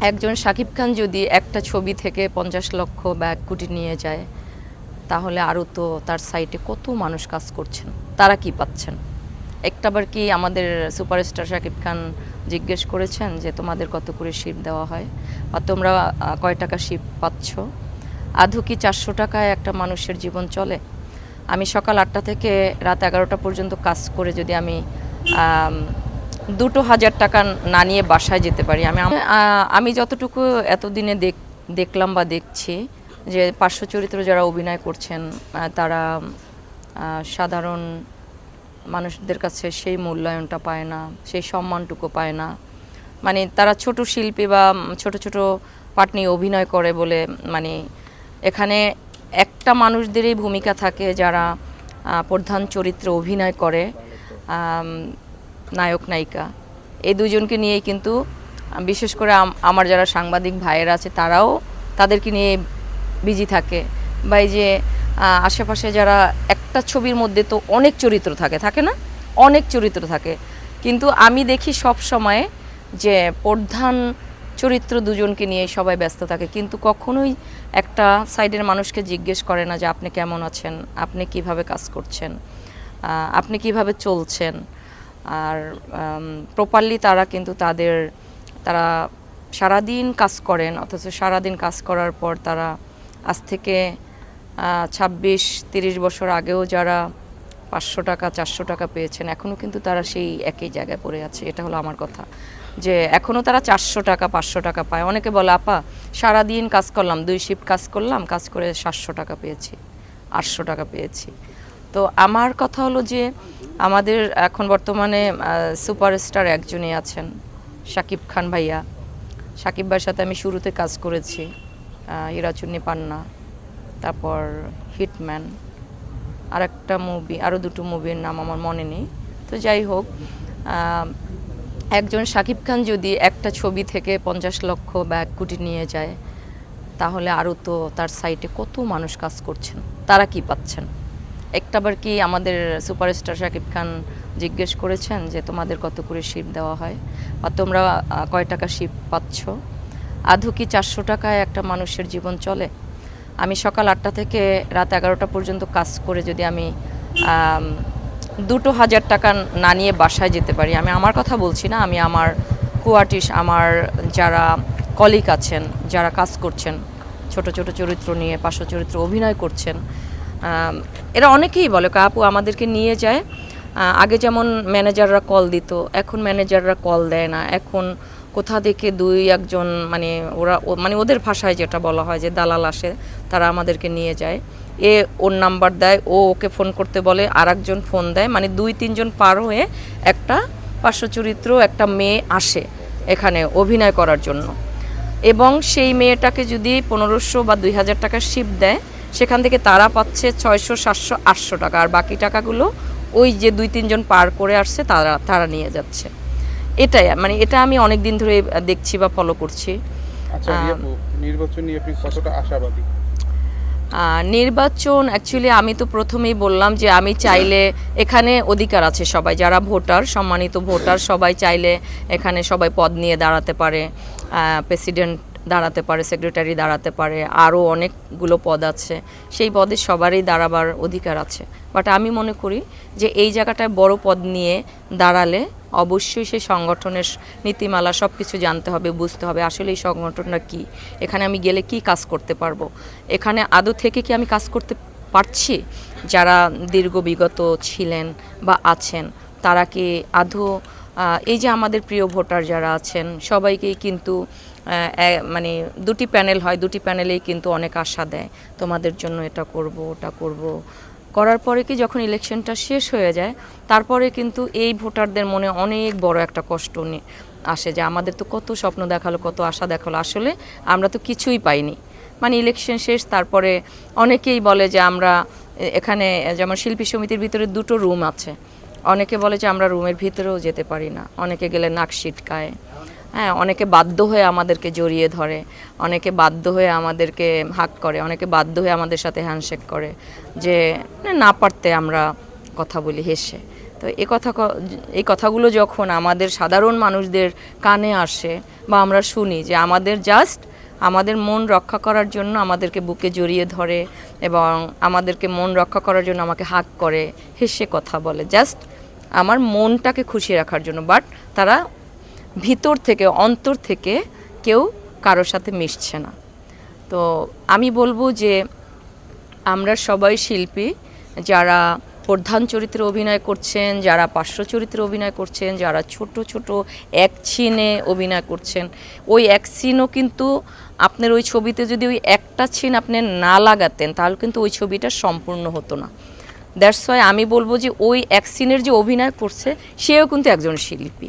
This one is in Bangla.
একজন শাকিব খান যদি একটা ছবি থেকে ৫০ লক্ষ বা ১ কোটি নিয়ে যায়, তাহলে আরও তো তার সাইটে কত মানুষ কাজ করছেন, তারা কি পাচ্ছেন? একটাবার কি আমাদের সুপারস্টার শাকিব খান জিজ্ঞেস করেছেন যে তোমাদের কত করে শিপ দেওয়া হয় বা তোমরা কয় টাকা শিপ পাচ্ছ? আদৌ কি ৪০০ টাকায় একটা মানুষের জীবন চলে? আমি সকাল ৮টা থেকে রাত ১১টা পর্যন্ত কাজ করে যদি আমি ২,০০০ টাকা না নিয়ে বাসায় যেতে পারি, আমি যতটুকু এতদিনে দেখলাম বা দেখছি যে পার্শ্ব চরিত্র যারা অভিনয় করছেন তারা সাধারণ মানুষদের কাছে সেই মূল্যায়নটা পায় না, সেই সম্মানটুকু পায় না। মানে তারা ছোট শিল্পী বা ছোট ছোট পার্ট নিয়ে অভিনয় করে বলে মানে এখানে একটা মানুষদেরই ভূমিকা থাকে যারা প্রধান চরিত্রে অভিনয় করে, নায়ক নায়িকা এই দুজনকে নিয়েই কিন্তু বিশেষ করে আমার যারা সাংবাদিক ভাইয়েরা আছে তারাও তাদেরকে নিয়ে বিজি থাকে। বা এই যে আশেপাশে যারা একটা ছবির মধ্যে তো অনেক চরিত্র থাকে না, অনেক চরিত্র থাকে, কিন্তু আমি দেখি সব সময় যে প্রধান চরিত্র দুজনকে নিয়ে সবাই ব্যস্ত থাকে, কিন্তু কখনোই একটা সাইডের মানুষকে জিজ্ঞেস করে না যে আপনি কেমন আছেন, আপনি কিভাবে কাজ করছেন, আপনি কিভাবে চলছেন। আর প্রপারলি তারা কিন্তু তারা সারাদিন কাজ করেন, অথচ সারাদিন কাজ করার পর তারা আজ থেকে ২৬-৩০ বছর আগেও যারা ৫০০ টাকা ৪০০ টাকা পেয়েছেন, এখনও কিন্তু তারা সেই একই জায়গায় পড়ে আছে। এটা হলো আমার কথা, যে এখনও তারা ৪০০ টাকা ৫০০ টাকা পায়। অনেকে বলে আপা সারাদিন কাজ করলাম, ২ শিফট কাজ করলাম, কাজ করে ৭০০ টাকা পেয়েছি, ৮০০ টাকা পেয়েছি। তো আমার কথা হলো যে আমাদের এখন বর্তমানে সুপারস্টার একজনই আছেন, শাকিব খান ভাইয়া। শাকিব ভাইয়ের সাথে আমি শুরুতে কাজ করেছি, হীরাচুন্নি পান্না, তারপর হিটম্যান, আর একটা মুভি, আরও দুটো মুভির নাম আমার মনে নেই। তো যাই হোক, একজন শাকিব খান যদি একটা ছবি থেকে ৫০ লক্ষ বা ১ কোটি নিয়ে যায়, তাহলে আরও তো তার সাইটে কত মানুষ কাজ করছেন, তারা কি পাচ্ছেন? একটাবার কি আমাদের সুপারস্টার শাকিব খান জিজ্ঞেস করেছেন যে তোমাদের কত করে শিপ দেওয়া হয় বা তোমরা কয় টাকা শিপ পাচ্ছ? আদৌ কি ৪০০ টাকায় একটা মানুষের জীবন চলে? আমি সকাল ৮টা থেকে রাত ১১টা পর্যন্ত কাজ করে যদি আমি ২,০০০ টাকা না নিয়ে বাসায় যেতে পারি, আমি আমার কথা বলছি না, আমি আমার কোয়ার্টিস, আমার যারা কলিগ আছেন, যারা কাজ করছেন ছোট ছোট চরিত্র নিয়ে পার্শ্ব চরিত্র অভিনয় করছেন, এরা অনেকেই বলে আপু আমাদেরকে নিয়ে যায়। আগে যেমন ম্যানেজাররা কল দিত, এখন ম্যানেজাররা কল দেয় না। এখন কোথা থেকে ২-১ জন মানে মানে ওদের ভাষায় যেটা বলা হয় যে দালাল আসে, তারা আমাদেরকে নিয়ে যায়। ওর নাম্বার দেয়, ওকে ফোন করতে বলে, আর একজন ফোন দেয়, মানে ২-৩ জন পার হয়ে একটা পার্শ্ব চরিত্র একটা মেয়ে আসে এখানে অভিনয় করার জন্য, এবং সেই মেয়েটাকে যদি ১৫০০ বা ২,০০০ টাকা শিপ দেয়, সেখান থেকে তারা পাচ্ছে ৬০০, ৭০০, ৮০০ টাকা, আর বাকি টাকাগুলো ওই যে ২-৩ জন পার করে আসছে তারা নিয়ে যাচ্ছে। এটাই মানে এটা আমি অনেক দিন ধরে দেখছি বা ফলো করছি। আচ্ছা নির্বাচন নিয়ে আপনি কতটা আশাবাদী? নির্বাচন অ্যাকচুয়ালি আমি তো প্রথমেই বললাম যে আমি চাইলে এখানে অধিকার আছে সবাই, যারা ভোটার, সম্মানিত ভোটার সবাই চাইলে এখানে সবাই পদ নিয়ে দাঁড়াতে পারে, প্রেসিডেন্ট দাঁড়াতে পারে, সেক্রেটারি দাঁড়াতে পারে, আরও অনেকগুলো পদ আছে, সেই পদে সবারই দাঁড়াবার অধিকার আছে। বাট আমি মনে করি যে এই জায়গাটায় বড় পদ নিয়ে দাঁড়ালে অবশ্যই সেই সংগঠনের নীতিমালা সব কিছু জানতে হবে, বুঝতে হবে আসলে এই সংগঠনটা কী, এখানে আমি গেলে কি কাজ করতে পারবো, এখানে আদৌ থেকে কি আমি কাজ করতে পারছি, যারা দীর্ঘ বিগত ছিলেন বা আছেন তারা কি আদৌ এই যে আমাদের প্রিয় ভোটার যারা আছেন সবাইকেই কিন্তু মানে দুটি প্যানেল হয়, দুটি প্যানেলেই কিন্তু অনেক আশা দেয়, তোমাদের জন্য এটা করব ওটা করব, করার পরে কি যখন ইলেকশনটা শেষ হয়ে যায় তারপরে কিন্তু এই ভোটারদের মনে অনেক বড় একটা কষ্ট আসে যে আমাদের তো কত স্বপ্ন দেখালো, কত আশা দেখালো, আসলে আমরা তো কিছুই পাইনি। মানে ইলেকশন শেষ, তারপরে অনেকেই বলে যে আমরা এখানে যেমন শিল্পী সমিতির ভিতরে 2টো রুম আছে, অনেকে বলে যে আমরা রুমের ভিতরেও যেতে পারি না, অনেকে গেলে নাক ছিটকায়, হ্যাঁ, অনেকে বাধ্য হয়ে আমাদেরকে জড়িয়ে ধরে, অনেকে বাধ্য হয়ে আমাদেরকে হাক করে, অনেকে বাধ্য হয়ে আমাদের সাথে হ্যান্ডশেক করে, যে না পারতে আমরা কথা বলি হেসে। তো এই কথাগুলো যখন আমাদের সাধারণ মানুষদের কানে আসে বা আমরা শুনি যে আমাদের জাস্ট আমাদের মন রক্ষা করার জন্য আমাদেরকে বুকে জড়িয়ে ধরে এবং আমাদেরকে মন রক্ষা করার জন্য আমাকে হাক করে, হেসে কথা বলে, জাস্ট আমার মনটাকে খুশি রাখার জন্য, বাট তারা ভিতর থেকে অন্তর থেকে কেউ কারোর সাথে মিশছে না। তো আমি বলবো যে আমরা সবাই শিল্পী, যারা প্রধান চরিত্রে অভিনয় করছেন, যারা পার্শ্ব চরিত্রে অভিনয় করছেন, যারা ছোট ছোট এক সিনে অভিনয় করছেন, ওই এক সিনও কিন্তু আপনার ওই ছবিতে যদি ওই একটা সিন আপনি না লাগাতেন তাহলে কিন্তু ওই ছবিটা সম্পূর্ণ হতো না। দ্যাটস ওয়াই আমি বলবো যে ওই এক সিনের যে অভিনয় করছে সেও কিন্তু একজন শিল্পী।